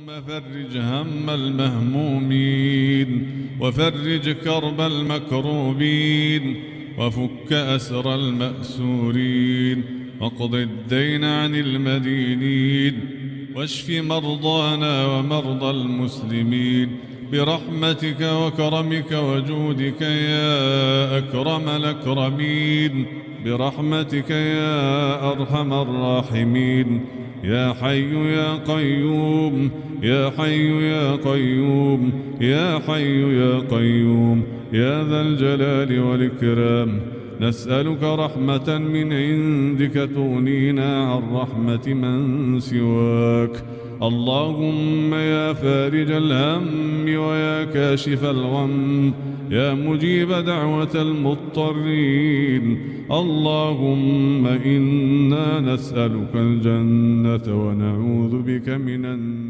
فرج هم المهمومين وفرج كرب المكروبين وفك أسر المأسورين واقض الدين عن المدينين واشف مرضانا ومرضى المسلمين برحمتك وكرمك وجودك يا أكرم الأكرمين برحمتك يا أرحم الراحمين يا حي يا قيوم يا حي يا قيوم يا حي يا قيوم يا ذا الجلال والإكرام نسألك رحمة من عندك تغنينا عن رحمة من سواك اللهم يا فارج الهم ويا كاشف الغم يا مجيب دعوة المضطرين اللهم إنا نسألك الجنة ونعوذ بك من النار